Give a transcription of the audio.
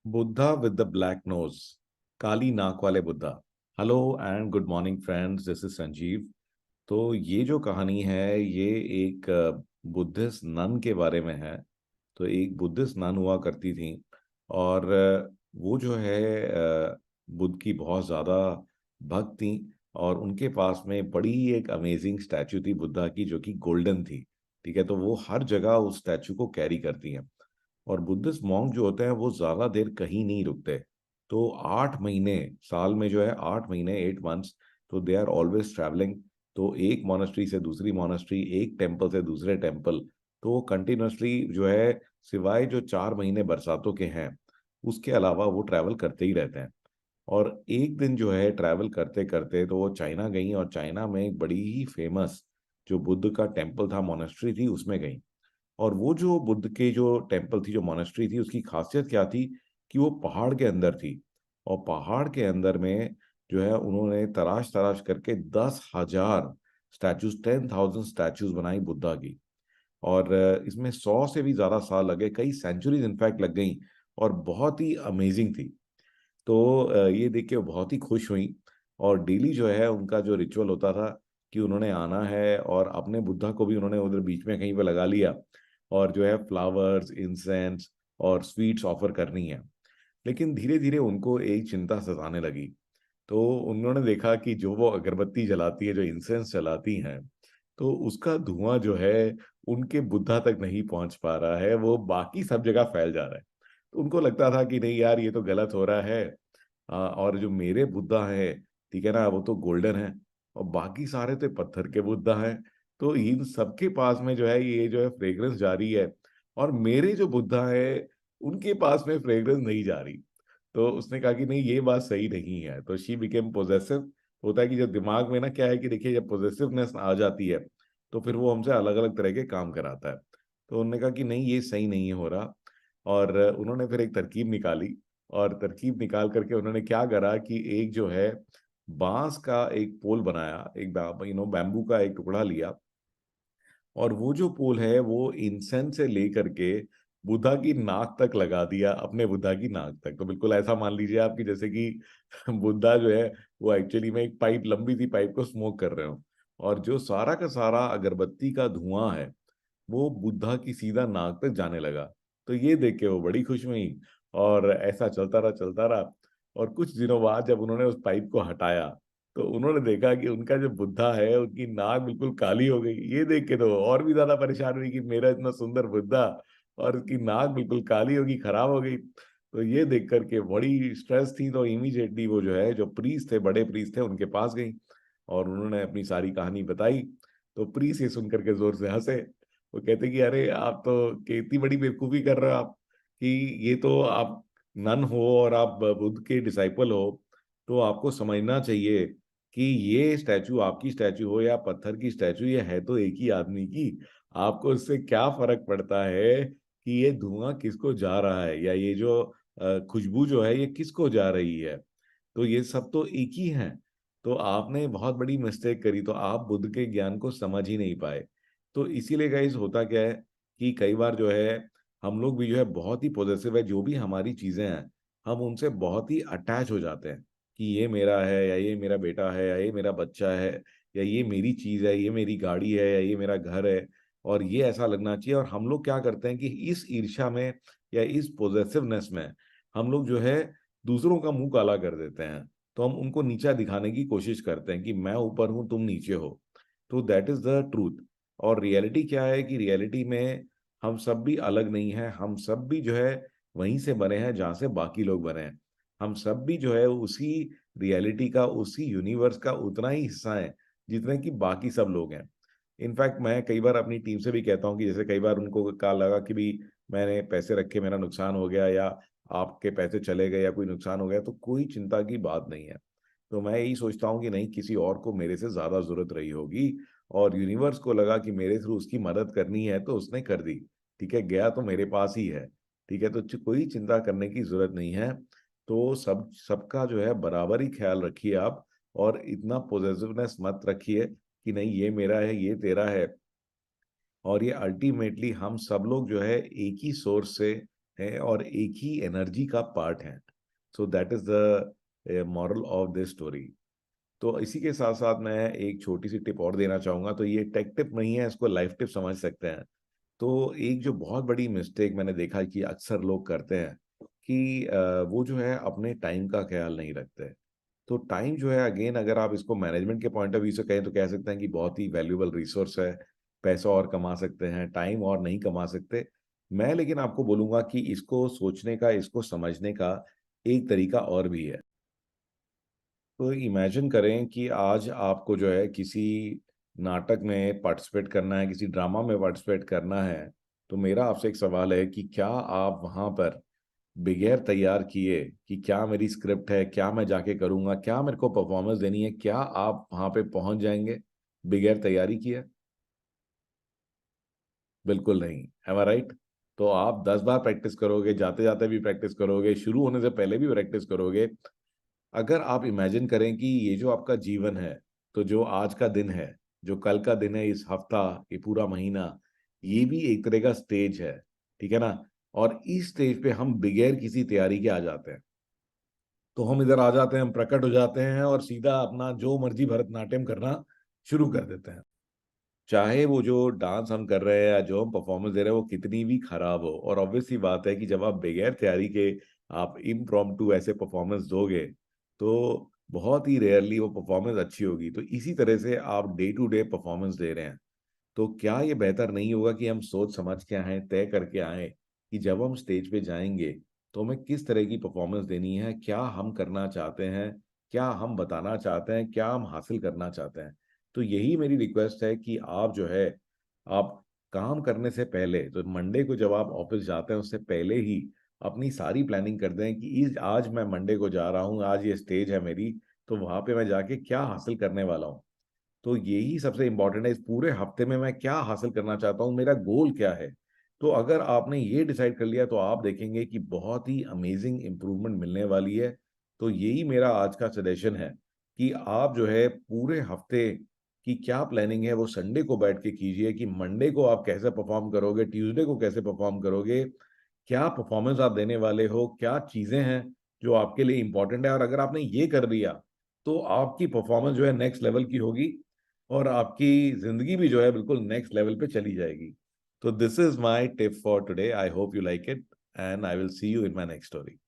Buddha with the black nose, काली नाक वाले Buddha. Hello and good morning friends, this is Sanjeev. तो ये जो कहानी है ये एक बुद्धिस्ट नन के बारे में है। तो एक बुद्धिस्ट नन हुआ करती थी और वो जो है बुद्ध की बहुत ज़्यादा भक्त थी। और उनके पास में बड़ी एक अमेजिंग स्टैचू थी बुद्धा की जो कि गोल्डन थी। ठीक है, तो वो हर जगह उस स्टैचू को कैरी करती हैं। और बुद्धिस्ट मॉन्क जो होते हैं वो ज्यादा देर कहीं नहीं रुकते। तो 8 महीने, साल में जो है 8 महीने, 8 मंथ्स, तो दे आर ऑलवेज ट्रैवलिंग। तो एक मोनेस्ट्री से दूसरी मोनेस्ट्री, एक टेम्पल से दूसरे टेम्पल, तो वो कंटिन्यूसली जो है, सिवाय जो 4 महीने बरसातों के हैं उसके अलावा वो ट्रैवल करते ही रहते हैं। और एक दिन जो है ट्रैवल करते करते तो वो चाइना गई और चाइना में एक बड़ी ही फेमस जो बुद्ध का टेम्पल था, मोनेस्ट्री थी, उसमें गई। और वो जो बुद्ध के जो टेम्पल थी, जो मोनेस्ट्री थी, उसकी खासियत क्या थी कि वो पहाड़ के अंदर थी। और पहाड़ के अंदर में जो है उन्होंने तराश तराश करके 10,000 स्टैचूज, 10,000 स्टैचूज बनाई बुद्धा की। और इसमें 100 से भी ज्यादा साल लगे, कई सेंचुरीज इनफैक्ट लग गई। और बहुत ही अमेजिंग थी। तो ये देख के वो बहुत ही खुश हुई। और डेली जो है उनका जो रिचुअल होता था कि उन्होंने आना है और अपने बुद्धा को भी उन्होंने उधर बीच में कहीं पे लगा लिया और जो है फ्लावर्स, इंसेंस और स्वीट्स ऑफर करनी है। लेकिन धीरे धीरे उनको एक चिंता सताने लगी। तो उन्होंने देखा कि जो वो अगरबत्ती जलाती है, जो इंसेंस जलाती हैं, तो उसका धुआं जो है उनके बुद्धा तक नहीं पहुंच पा रहा है, वो बाकी सब जगह फैल जा रहा है। तो उनको लगता था कि नहीं यार, ये तो गलत हो रहा है। और जो मेरे बुद्धा है, ठीक है ना, वो तो गोल्डन है और बाकी सारे तो पत्थर के बुद्धा हैं। तो इन सबके पास में जो है ये जो है फ्रेग्रेंस जा रही है, और मेरे जो बुद्धा है उनके पास में फ्रेग्रेंस नहीं जा रही। तो उसने कहा कि नहीं, ये बात सही नहीं है। तो शी बिकेम पोजेसिव। होता है कि जब दिमाग में ना क्या है कि देखिए, जब पोजेसिवनेस आ जाती है तो फिर वो हमसे अलग अलग तरह के काम कराता है। तो उन्होंने कहा कि नहीं, ये सही नहीं हो रहा। और उन्होंने फिर एक तरकीब निकाली। और तरकीब निकाल करके उन्होंने क्या करा कि एक जो है बांस का एक पोल बनाया, एक बैम्बू का एक टुकड़ा लिया। और वो जो पोल है वो इंसेंस से लेकर के बुद्धा की नाक तक लगा दिया, अपने बुद्धा की नाक तक। तो बिल्कुल ऐसा मान लीजिए आप कि जैसे कि बुद्धा जो है वो एक्चुअली में एक पाइप, लंबी सी पाइप को स्मोक कर रहे हो। और जो सारा का सारा अगरबत्ती का धुआं है वो बुद्धा की सीधा नाक तक जाने लगा। तो ये देख के वो बड़ी खुश हुई। और ऐसा चलता रहा, चलता रहा। और कुछ दिनों बाद जब उन्होंने उस पाइप को हटाया तो उन्होंने देखा कि उनका जो बुद्धा है उनकी नाक बिल्कुल काली हो गई। ये देख के तो और भी ज्यादा परेशान हुई कि मेरा इतना सुंदर बुद्धा और उसकी नाक बिल्कुल काली होगी, खराब हो गई। तो ये देख करके बड़ी स्ट्रेस थी। तो इमीडिएटली वो जो है, जो प्रीस्ट थे, बड़े प्रीस्ट थे, उनके पास गई और उन्होंने अपनी सारी कहानी बताई। तो प्रीस्ट ये सुन करके जोर से हंसे। वो कहते कि अरे आप तो कितनी बड़ी बेवकूफी कर रहे हो आप, कि ये तो आप नन हो और आप बुद्ध के डिसाइपल हो। तो आपको समझना चाहिए कि ये स्टैचू, आपकी स्टैचू हो या पत्थर की स्टैचू, ये है तो एक ही आदमी की। आपको इससे क्या फर्क पड़ता है कि ये धुआं किसको जा रहा है, या ये जो खुशबू जो है ये किसको जा रही है। तो ये सब तो एक ही है। तो आपने बहुत बड़ी मिस्टेक करी, तो आप बुद्ध के ज्ञान को समझ ही नहीं पाए। तो इसीलिए गाइस होता क्या है कि कई बार जो है हम लोग भी जो है बहुत ही पॉजिटिव है, जो भी हमारी चीजें हैं हम उनसे बहुत ही अटैच हो जाते हैं कि ये मेरा है, या ये मेरा बेटा है, या ये मेरा बच्चा है, या ये मेरी चीज है, ये मेरी गाड़ी है, या ये मेरा घर है। और ये ऐसा लगना चाहिए। और हम लोग क्या करते हैं कि इस ईर्ष्या में या इस पॉजिटिवनेस में हम लोग जो है दूसरों का मुंह काला कर देते हैं। तो हम उनको नीचा दिखाने की कोशिश करते हैं कि मैं ऊपर हूं, तुम नीचे हो। तो दैट इज द ट्रूथ। और रियलिटी क्या है कि रियलिटी में हम सब भी अलग नहीं हैं, हम सब भी जो है वहीं से बने हैं जहां से बाकी लोग बने हैं। हम सब भी जो है उसी रियलिटी का, उसी यूनिवर्स का उतना ही हिस्सा है जितने कि बाकी सब लोग हैं। इनफैक्ट मैं कई बार अपनी टीम से भी कहता हूँ कि जैसे कई बार उनको कहा लगा कि भी मैंने पैसे रखे, मेरा नुकसान हो गया, या आपके पैसे चले गए, या कोई नुकसान हो गया, तो कोई चिंता की बात नहीं है। तो मैं यही सोचता हूँ कि नहीं, किसी और को मेरे से ज्यादा जरूरत रही होगी और यूनिवर्स को लगा कि मेरे थ्रू उसकी मदद करनी है तो उसने कर दी। ठीक है, गया तो मेरे पास ही है। ठीक है, तो कोई चिंता करने की जरूरत नहीं है। तो सबका जो है बराबर ही ख्याल रखिए आप। और इतना पॉजिटिवनेस मत रखिए कि नहीं ये मेरा है, ये तेरा है। और ये अल्टीमेटली हम सब लोग जो है एक ही सोर्स से है और एक ही एनर्जी का पार्ट हैं। So that is the moral of this story. तो इसी के साथ साथ मैं एक छोटी सी टिप और देना चाहूंगा, तो ये टेक टिप नहीं है, इसको लाइफ टिप समझ सकते हैं। तो एक जो बहुत बड़ी मिस्टेक मैंने देखा कि अक्सर लोग करते हैं कि वो जो है अपने टाइम का ख्याल नहीं रखते। तो टाइम जो है, अगेन अगर आप इसको मैनेजमेंट के पॉइंट ऑफ व्यू से कहें तो कह सकते हैं कि बहुत ही वैल्यूएबल रिसोर्स है। पैसा और कमा सकते हैं, टाइम और नहीं कमा सकते। मैं लेकिन आपको बोलूंगा कि इसको सोचने का, इसको समझने का एक तरीका और भी है। तो इमेजिन करें कि आज आपको जो है किसी नाटक में पार्टिसिपेट करना है, किसी ड्रामा में पार्टिसिपेट करना है। तो मेरा आपसे एक सवाल है कि क्या आप वहां पर बगैर तैयार किए कि क्या मेरी स्क्रिप्ट है, क्या मैं जाके करूंगा, क्या मेरे को परफॉर्मेंस देनी है, क्या आप वहां पे पहुंच जाएंगे बगैर तैयारी किए? बिल्कुल नहीं। एम आई राइट? तो आप 10 बार प्रैक्टिस करोगे, जाते जाते भी प्रैक्टिस करोगे, शुरू होने से पहले भी प्रैक्टिस करोगे। अगर आप इमेजिन करें कि ये जो आपका जीवन है, तो जो आज का दिन है, जो कल का दिन है, इस हफ्ता, ये पूरा महीना, ये भी एक तरह का स्टेज है। ठीक है ना? और इस स्टेज पे हम बगैर किसी तैयारी के आ जाते हैं। तो हम इधर आ जाते हैं, हम प्रकट हो जाते हैं और सीधा अपना जो मर्जी भरतनाट्यम करना शुरू कर देते हैं। चाहे वो जो डांस हम कर रहे हैं या जो हम परफॉर्मेंस दे रहे हैं वो कितनी भी खराब हो, और ऑब्वियस सी बात है कि जब आप बगैर तैयारी के आप इम्प्रॉम्प्टू ऐसे परफॉर्मेंस दोगे तो बहुत ही रेयरली वो परफॉर्मेंस अच्छी होगी। तो इसी तरह से आप डे टू डे परफॉर्मेंस दे रहे हैं, तो क्या ये बेहतर नहीं होगा कि हम सोच समझ के आए, तय करके आए कि जब हम स्टेज पे जाएंगे तो हमें किस तरह की परफॉर्मेंस देनी है, क्या हम करना चाहते हैं, क्या हम बताना चाहते हैं, क्या हम हासिल करना चाहते हैं। तो यही मेरी रिक्वेस्ट है कि आप जो है, आप काम करने से पहले, तो मंडे को जब आप ऑफिस जाते हैं उससे पहले ही अपनी सारी प्लानिंग कर दें कि इस आज मैं मंडे को जा रहा हूँ, आज ये स्टेज है मेरी, तो वहां पे मैं जाके क्या हासिल करने वाला हूँ। तो यही सबसे इंपॉर्टेंट है, इस पूरे हफ्ते में मैं क्या हासिल करना चाहता हूँ, मेरा गोल क्या है। तो अगर आपने ये डिसाइड कर लिया तो आप देखेंगे कि बहुत ही अमेजिंग इंप्रूवमेंट मिलने वाली है। तो यही मेरा आज का सजेशन है कि आप जो है पूरे हफ्ते की क्या प्लानिंग है वो संडे को बैठ के कीजिए कि मंडे को आप कैसे परफॉर्म करोगे, ट्यूसडे को कैसे परफॉर्म करोगे, क्या परफॉर्मेंस आप देने वाले हो, क्या चीजें हैं जो आपके लिए इंपॉर्टेंट है। और अगर आपने ये कर दिया तो आपकी परफॉर्मेंस जो है नेक्स्ट लेवल की होगी और आपकी जिंदगी भी जो है बिल्कुल नेक्स्ट लेवल पे चली जाएगी। तो this is my tip for today. I hope you like it and I will see you in my next story.